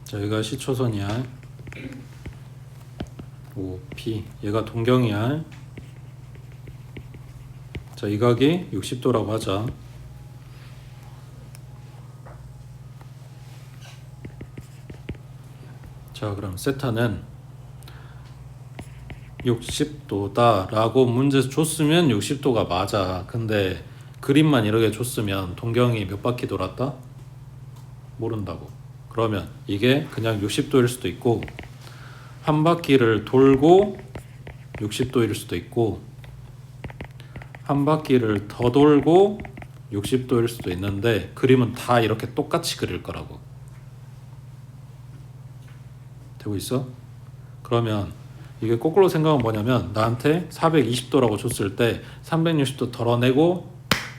자, 여기가 시초선이야. OP. 얘가 동경이야. 자, 이 각이 60도라고 하자. 자, 그럼 세타는 60도다 라고 문제에서 줬으면 60도가 맞아. 근데 그림만 이렇게 줬으면 동경이 몇 바퀴 돌았다? 모른다고. 그러면 이게 그냥 60도일 수도 있고 한 바퀴를 돌고 60도일 수도 있고 한 바퀴를 더 돌고 60도일 수도 있는데 그림은 다 이렇게 똑같이 그릴 거라고. 되고 있어? 그러면 이게 거꾸로 생각은 뭐냐면 나한테 420도라고 줬을 때 360도 덜어내고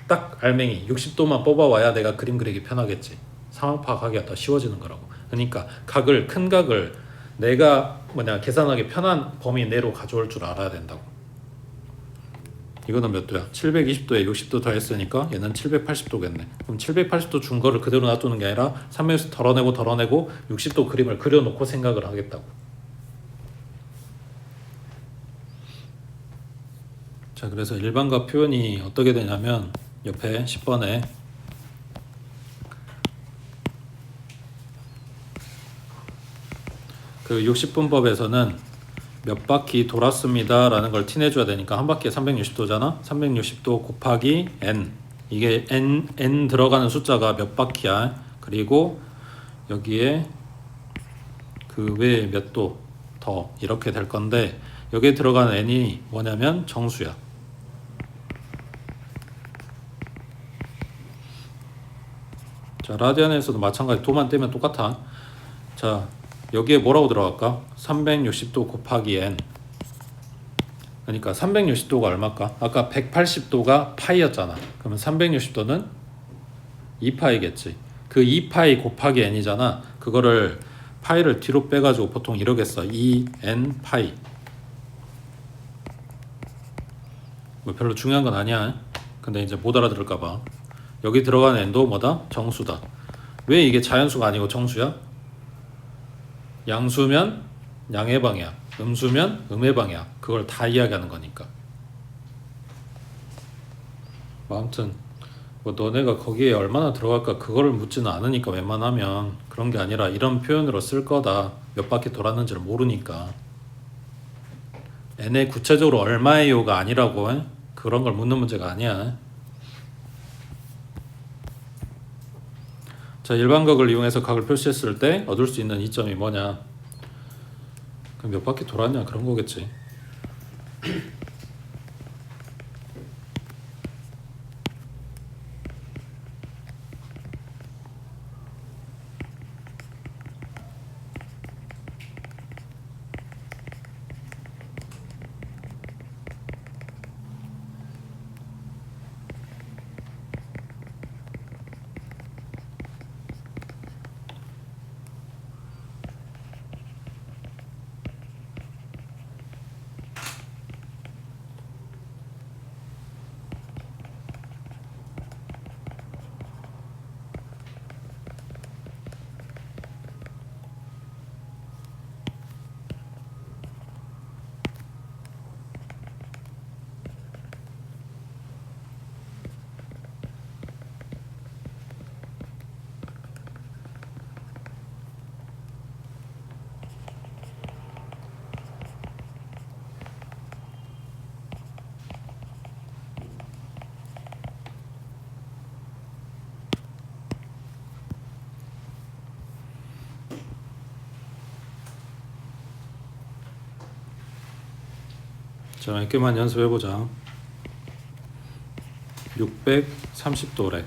딱 알맹이 60도만 뽑아와야 내가 그림 그리기 편하겠지. 상황 파악하기가 더 쉬워지는 거라고. 그러니까 각을, 큰 각을 내가 계산하기 편한 범위 내로 가져올 줄 알아야 된다고. 이거는 몇 도야? 720도에 60도 더했으니까 얘는 780도겠네. 그럼 780도 준 거를 그대로 놔두는 게 아니라 360도 덜어내고 60도 그림을 그려놓고 생각을 하겠다고. 자, 그래서 일반각 표현이 어떻게 되냐면 옆에 10번에 그 60분법에서는 몇 바퀴 돌았습니다 라는 걸 티내줘야 되니까 한 바퀴에 360도잖아. 360도 곱하기 n, 이게 n 들어가는 숫자가 몇 바퀴야. 그리고 여기에 그 외에 몇 도 더 이렇게 될 건데 여기에 들어가는 n이 뭐냐면 정수야. 자, 라디안에서도 마찬가지. 도만 떼면 똑같아. 자, 여기에 뭐라고 들어갈까? 360도 곱하기 n. 그러니까 360도가 얼마일까? 아까 180도가 파이였잖아. 그러면 360도는 2파이겠지. 그 2파이 곱하기 n이잖아. 그거를 파이를 뒤로 빼가지고 보통 이렇게 써. 2n 파이. 뭐 별로 중요한 건 아니야. 근데 이제 못 알아들을까봐. 여기 들어가는 n도 뭐다? 정수다. 왜 이게 자연수가 아니고 정수야? 양수면 양의 방향, 음수면 음의 방향. 그걸 다 이야기하는 거니까. 뭐 아무튼 뭐 너네가 거기에 얼마나 들어갈까 그거를 묻지는 않으니까 웬만하면. 그런 게 아니라 이런 표현으로 쓸 거다. 몇 바퀴 돌았는지를 모르니까. n에 구체적으로 얼마예요가 아니라고. 그런 걸 묻는 문제가 아니야. 자, 일반각을 이용해서 각을 표시했을 때 얻을 수 있는 이점이 뭐냐? 그럼 몇 바퀴 돌았냐 그런 거겠지. 자, 몇 개만 연습해보자. 630도래.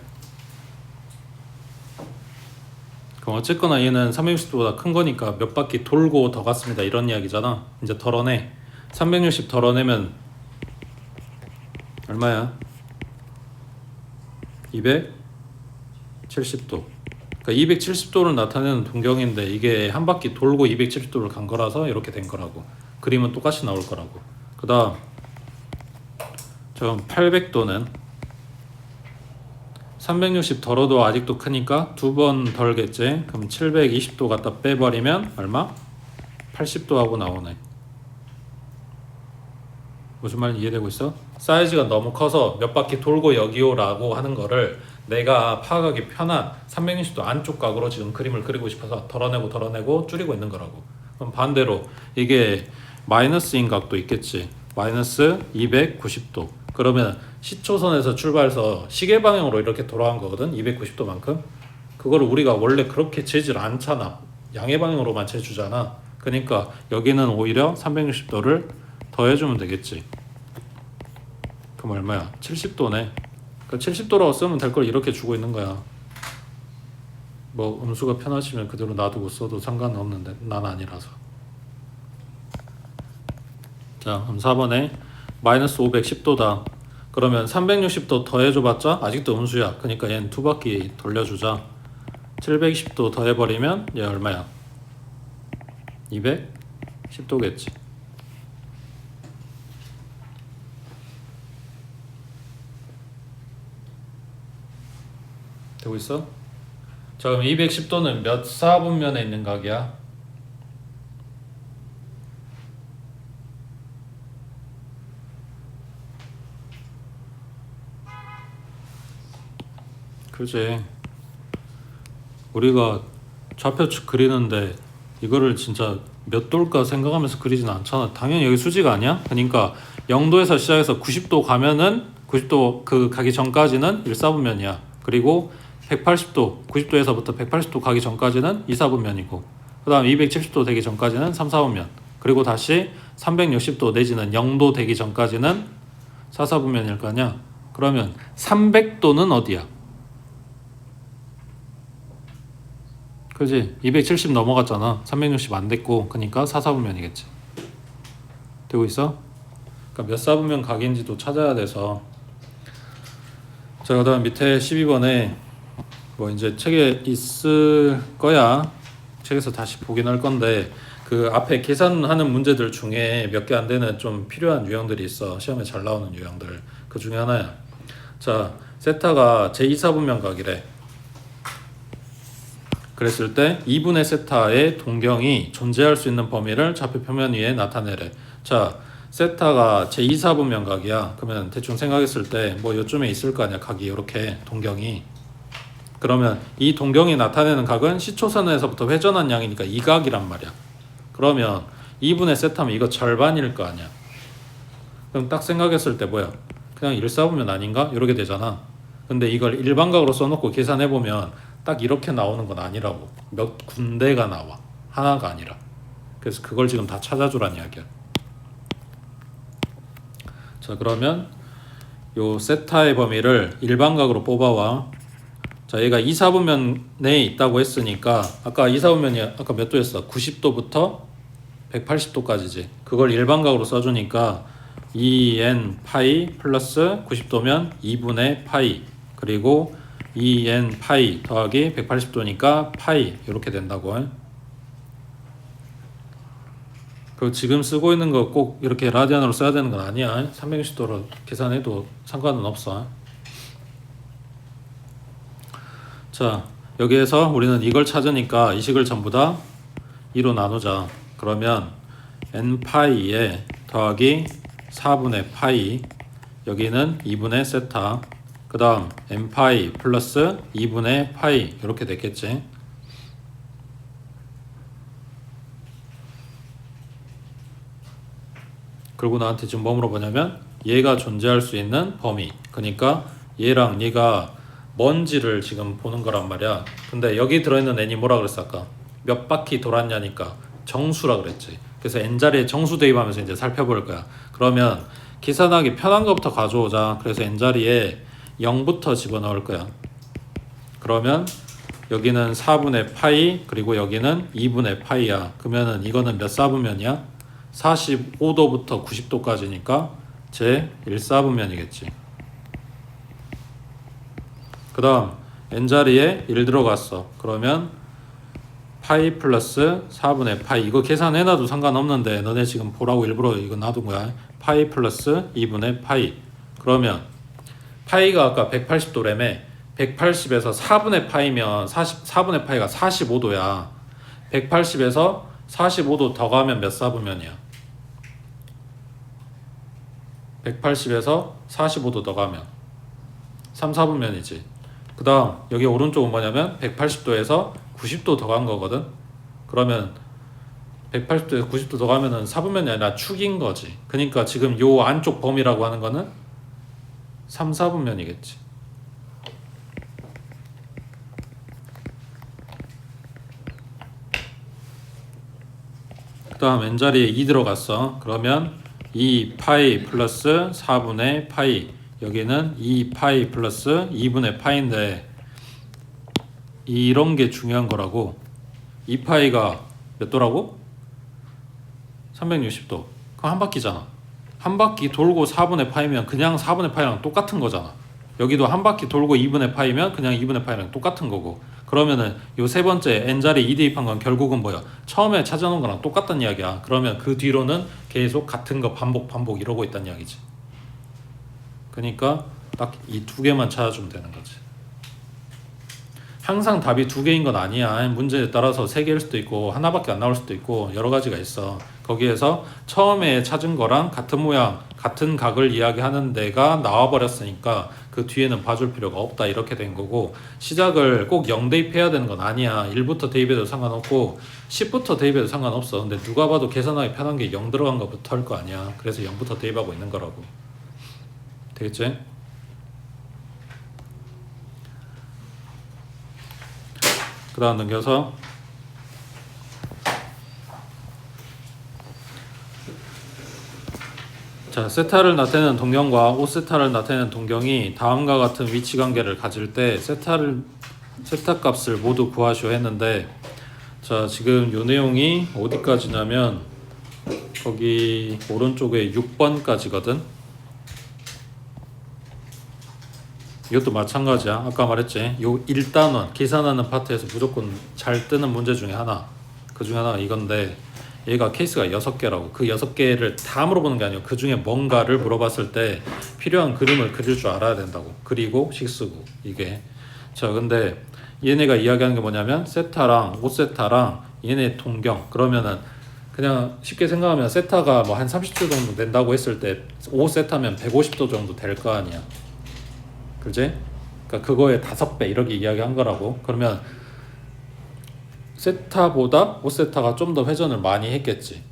그럼 어쨌거나 얘는 360도보다 큰 거니까 몇 바퀴 돌고 더 갔습니다 이런 이야기잖아. 이제 덜어내. 360 덜어내면 얼마야? 270도. 그러니까 270도를 나타내는 동경인데 이게 한 바퀴 돌고 270도를 간 거라서 이렇게 된 거라고. 그림은 똑같이 나올 거라고. 그 다음 저 800도는 360 덜어도 아직도 크니까 두 번 덜겠지. 그럼 720도 갖다 빼버리면 얼마? 80도 하고 나오네. 무슨 말인지 이해되고 있어? 사이즈가 너무 커서 몇 바퀴 돌고 여기오라고 하는 거를 내가 파악하기 편한 360도 안쪽 각으로 지금 그림을 그리고 싶어서 덜어내고 줄이고 있는 거라고. 그럼 반대로 이게 마이너스인 각도 있겠지. 마이너스 290도. 그러면 시초선에서 출발해서 시계 방향으로 이렇게 돌아간 거거든. 290도만큼. 그거를 우리가 원래 그렇게 재질 않잖아. 양의 방향으로만 재주잖아. 그러니까 여기는 오히려 360도를 더해주면 되겠지. 그럼 얼마야? 70도네. 그러니까 70도라고 쓰면 될 걸 이렇게 주고 있는 거야. 뭐 음수가 편하시면 그대로 놔두고 써도 상관은 없는데 난 아니라서. 자, 그럼 4번에 마이너스 510도다. 그러면 360도 더해줘봤자 아직도 음수야. 그러니까 얘는 두 바퀴 돌려주자. 720도 더해버리면 얘 얼마야? 210도겠지. 되고 있어? 자, 그럼 210도는 몇 사분면에 있는 각이야? 그지. 우리가 좌표축 그리는데 이거를 진짜 몇 도일까 생각하면서 그리진 않잖아. 당연히 여기 수직 아니야? 그러니까 0도에서 시작해서 90도 가면은 90도 그 가기 전까지는 1사분면이야. 그리고 180도, 90도에서부터 180도 가기 전까지는 2사분면이고, 그 다음 270도 되기 전까지는 3사분면, 그리고 다시 360도 내지는 0도 되기 전까지는 4사분면일 거 아니야. 그러면 300도는 어디야? 그지? 270 넘어갔잖아. 360 안 됐고, 그러니까 4사분면이겠지. 되고 있어? 그러니까 몇 사분면 각인지도 찾아야 돼서. 자, 그 다음 밑에 12번에 뭐 이제 책에 있을 거야. 책에서 다시 보긴 할 건데 그 앞에 계산하는 문제들 중에 몇 개 안 되는 좀 필요한 유형들이 있어. 시험에 잘 나오는 유형들. 그 중에 하나야. 자, 세타가 제2사분면 각이래. 그랬을 때 2분의 세타의 동경이 존재할 수 있는 범위를 좌표 표면 위에 나타내래. 자, 세타가 제2사분면 각이야. 그러면 대충 생각했을 때 뭐 요쯤에 있을 거 아니야. 각이 이렇게 동경이. 그러면 이 동경이 나타내는 각은 시초선에서부터 회전한 양이니까 이 각이란 말이야. 그러면 2분의 세타면 이거 절반일 거 아니야. 그럼 딱 생각했을 때 뭐야? 그냥 1사분면 아닌가? 이렇게 되잖아. 근데 이걸 일반각으로 써놓고 계산해보면 딱 이렇게 나오는 건 아니라고. 몇 군데가 나와. 하나가 아니라. 그래서 그걸 지금 다 찾아주란 이야기야. 자, 그러면 요 세타의 범위를 일반각으로 뽑아와. 자, 얘가 2사분면에 있다고 했으니까 아까 2사분면이 아까 몇 도였어? 90도부터 180도까지지. 그걸 일반각으로 써주니까 2n 파이 플러스 90도면 2분의 파이, 그리고 2n 파이 더하기 180도니까 파이 이렇게 된다고. 그 지금 쓰고 있는 거 꼭 이렇게 라디안으로 써야 되는 건 아니야. 360도로 계산해도 상관은 없어. 자, 여기에서 우리는 이걸 찾으니까 이 식을 전부 다 2로 나누자. 그러면 n파이에 더하기 4분의 파이, 여기는 2분의 세타, 그 다음 n파이 플러스 2분의 파이 이렇게 됐겠지. 그리고 나한테 지금 뭐 물어보냐면 얘가 존재할 수 있는 범위, 그러니까 얘랑 얘가 뭔지를 지금 보는 거란 말이야. 근데 여기 들어있는 n이 뭐라 그랬어 아까? 몇 바퀴 돌았냐니까. 정수라 그랬지. 그래서 n자리에 정수 대입하면서 이제 살펴볼 거야. 그러면 계산하기 편한 것부터 가져오자. 그래서 n자리에 0부터 집어넣을 거야. 그러면 여기는 4분의 파이, 그리고 여기는 2분의 파이야. 그러면은 이거는 몇 사분면이야? 45도부터 90도까지니까 제 1사분면이겠지. 그 다음 n자리에 1 들어갔어. 그러면 파이 플러스 4분의 파이, 이거 계산해놔도 상관없는데 너네 지금 보라고 일부러 이거 놔둔 거야. 파이 플러스 2분의 파이. 그러면 파이가 아까 180도래매. 180에서 4분의 파이면 4분의 파이가 45도야. 180에서 45도 더 가면 몇 사분면이야? 180에서 45도 더 가면 3, 4분면이지. 그 다음 여기 오른쪽은 뭐냐면 180도에서 90도 더 간 거거든. 그러면 180도에서 90도 더 가면은 4분면이 아니라 축인 거지. 그러니까 지금 요 안쪽 범위라고 하는 거는 3, 4분면이겠지. 그 다음 n자리에 2 들어갔어. 그러면 2 파이 플러스 4분의 파이, 여기는 2 파이 플러스 2분의 파이인데 이런 게 중요한 거라고. 2 파이가 몇 도라고? 360도. 그럼 한 바퀴잖아. 한 바퀴 돌고 4분의 파이면 그냥 4분의 파이랑 똑같은 거잖아. 여기도 한 바퀴 돌고 2분의 파이면 그냥 2분의 파이랑 똑같은 거고. 그러면은 요 세 번째 n자리 2 대입한 건 결국은 뭐야? 처음에 찾아놓은 거랑 똑같다는 이야기야. 그러면 그 뒤로는 계속 같은 거 반복 이러고 있다는 이야기지. 그러니까 딱 이 두 개만 찾아주면 되는 거지. 항상 답이 두 개인 건 아니야. 문제에 따라서 세 개일 수도 있고 하나밖에 안 나올 수도 있고 여러 가지가 있어. 거기에서 처음에 찾은 거랑 같은 모양, 같은 각을 이야기하는 데가 나와버렸으니까 그 뒤에는 봐줄 필요가 없다, 이렇게 된 거고, 시작을 꼭 0 대입해야 되는 건 아니야. 1부터 대입해도 상관없고 10부터 대입해도 상관없어. 근데 누가 봐도 계산하기 편한 게 0 들어간 것부터 할 거 아니야. 그래서 0부터 대입하고 있는 거라고. 되겠지? 그 다음 넘겨서 자, 세타를 나타내는 동경과 5세타를 나타내는 동경이 다음과 같은 위치 관계를 가질 때 세타 값을 모두 구하시오 했는데, 자, 지금 요 내용이 어디까지냐면 거기 오른쪽에 6번까지거든. 이것도 마찬가지야. 아까 말했지. 요 1단원 계산하는 파트에서 무조건 잘 뜨는 문제 중에 하나. 그 중에 하나가 이건데, 얘가 케이스가 6개라고. 그 6개를 다 물어보는 게 아니고 그 중에 뭔가를 물어봤을 때 필요한 그림을 그릴 줄 알아야 된다고. 그리고 식쓰고 이게. 자, 근데 얘네가 이야기하는 게 뭐냐면 세타랑 5세타랑 얘네 동경. 그러면은 그냥 쉽게 생각하면 세타가 뭐 한 30도 정도 된다고 했을 때 5세타면 150도 정도 될 거 아니야. 그지? 그러니까 그거의 5배 이렇게 이야기한 거라고. 그러면 세타보다 5세타가 좀 더 회전을 많이 했겠지.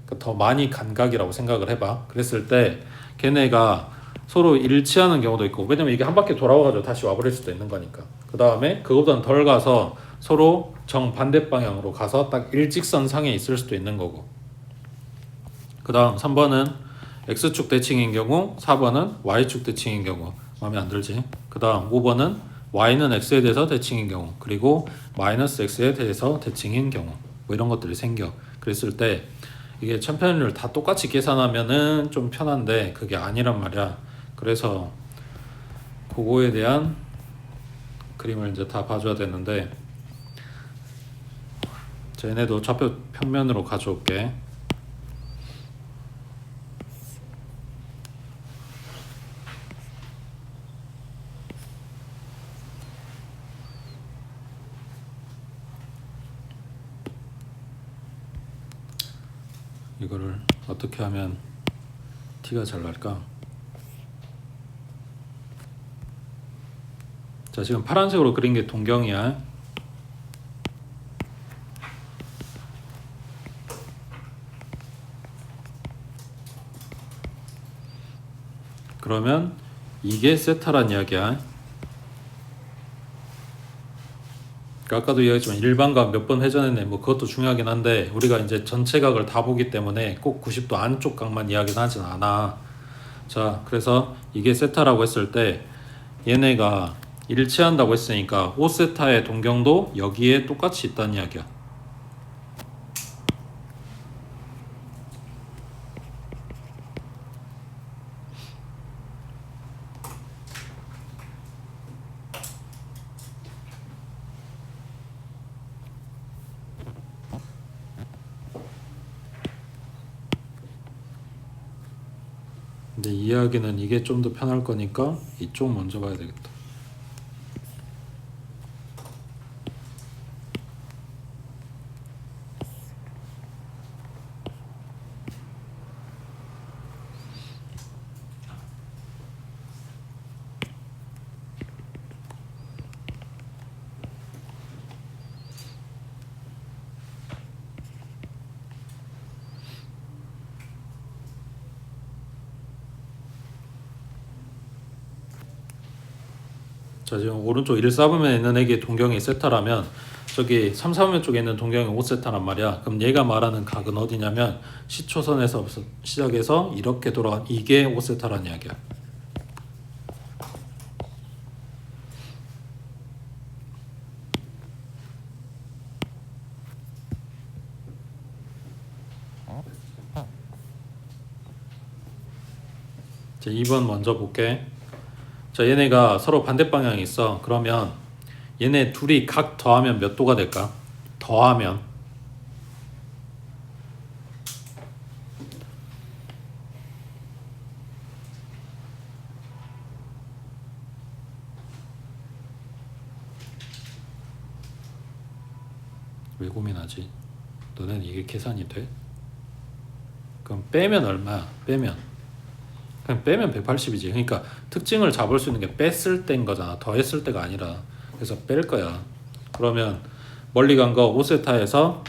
그러니까 더 많이 간 각이라고 생각을 해봐. 그랬을 때 걔네가 서로 일치하는 경우도 있고, 왜냐면 이게 한 바퀴 돌아와가지고 다시 와버릴 수도 있는 거니까. 그 다음에 그거보다는 덜 가서 서로 정반대 방향으로 가서 딱 일직선 상에 있을 수도 있는 거고. 그 다음 3번은 X축 대칭인 경우, 4번은 Y축 대칭인 경우. 마음에 안 들지? 그 다음 5번은 Y는 X에 대해서 대칭인 경우, 그리고 마이너스 X에 대해서 대칭인 경우, 뭐 이런 것들이 생겨. 그랬을 때 이게 천편일률 다 똑같이 계산하면은 좀 편한데 그게 아니란 말이야. 그래서 그거에 대한 그림을 이제 다 봐줘야 되는데, 얘네도 좌표 평면으로 가져올게. 이거를 어떻게 하면 티가 잘 날까? 자, 지금 파란색으로 그린 게 동경이야. 그러면 이게 세타란 이야기야. 아까도 이야기했지만 일반각 몇 번 회전했네 뭐 그것도 중요하긴 한데 우리가 이제 전체 각을 다 보기 때문에 꼭 90도 안쪽 각만 이야기는 하진 않아. 자, 그래서 이게 세타라고 했을 때 얘네가 일치한다고 했으니까 5세타의 동경도 여기에 똑같이 있다는 이야기야. 근데 이야기는 이게 좀 더 편할 거니까 이쪽 먼저 봐야 되겠다. 자, 지금 오른쪽 1, 4분면에 있는 애기 동경이 세타라면 저기 3, 4분면 쪽에 있는 동경이 5세타란 말이야. 그럼 얘가 말하는 각은 어디냐면 시초선에서 시작해서 이렇게 돌아간 이게 5세타란 이야기야. 자, 2번 먼저 볼게. 자, 얘네가 서로 반대 방향이 있어. 그러면 얘네 둘이 각 더하면 몇 도가 될까? 더하면 왜 고민하지? 너네는 이게 계산이 돼? 그럼 빼면 얼마야? 빼면 그냥 빼면 180이지. 그러니까 특징을 잡을 수 있는 게 뺐을 때인 거잖아. 더했을 때가 아니라. 그래서 뺄 거야. 그러면 멀리 간 거 5세타에서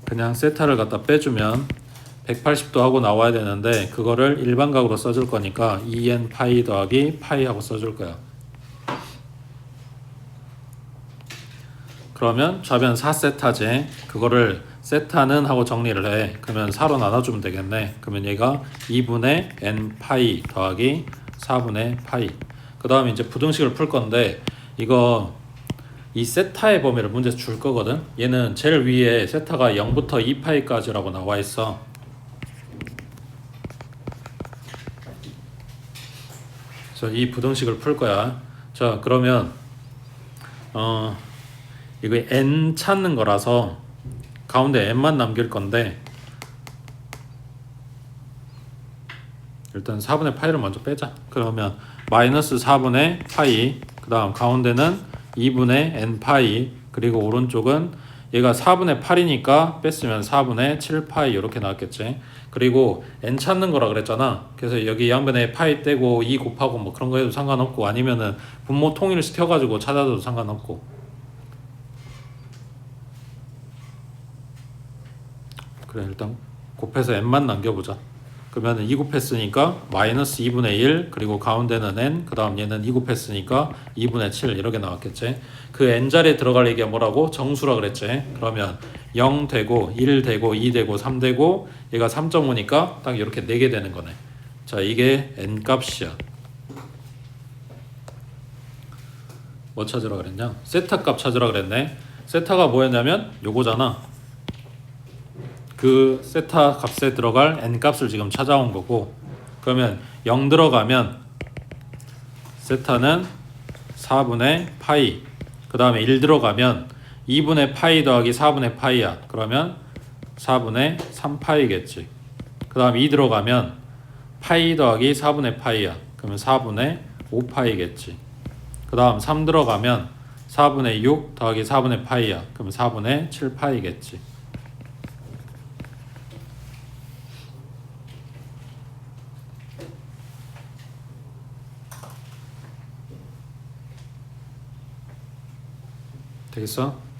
그냥 세타를 갖다 빼주면 180도 하고 나와야 되는데 그거를 일반각으로 써줄 거니까 2n 파이 더하기 파이 하고 써줄 거야. 그러면 좌변 4세타제 그거를 세타는 하고 정리를 해. 그러면 4로 나눠주면 되겠네. 그러면 얘가 2분의 n 파이 더하기 4분의 파이. 그 다음에 이제 부등식을 풀 건데 이거 이 세타의 범위를 문제에서 줄 거거든. 얘는 제일 위에 세타가 0부터 2파이까지라고 나와 있어. 그래서 이 부등식을 풀 거야. 자, 그러면 이거 n 찾는 거라서 가운데 n만 남길 건데 일단 4분의 파이를 먼저 빼자. 그러면 마이너스 4분의 파이, 그 다음 가운데는 2분의 n 파이, 그리고 오른쪽은 얘가 4분의 8이니까 뺐으면 4분의 7 파이 이렇게 나왔겠지. 그리고 n 찾는 거라 그랬잖아. 그래서 여기 양변에 파이 떼고 2 곱하고 뭐 그런 거 해도 상관없고 아니면은 분모 통일 시켜가지고 찾아도 상관없고. 그래, 일단 곱해서 n만 남겨보자. 그러면 2 곱했으니까 마이너스 2분의 1, 그리고 가운데는 n, 그 다음 얘는 2 곱했으니까 2분의 7 이렇게 나왔겠지. 그 n자리에 들어갈 얘기가 뭐라고? 정수라 그랬지. 그러면 0 되고 1 되고 2 되고 3 되고 얘가 3.5니까 딱 이렇게 4개 되는 거네. 자, 이게 n 값이야. 뭐 찾으라 그랬냐? 세타 값 찾으라 그랬네. 세타가 뭐였냐면 요거잖아. 그 세타 값에 들어갈 n 값을 지금 찾아온 거고, 그러면 0 들어가면 세타는 4분의 파이, 그 다음에 1 들어가면 2분의 파이 더하기 4분의 파이야. 그러면 4분의 3파이겠지. 그 다음 2 들어가면 파이 더하기 4분의 파이야. 그러면 4분의 5파이겠지. 그 다음 3 들어가면 4분의 6 더하기 4분의 파이야. 그러면 4분의 7파이겠지. 되겠어?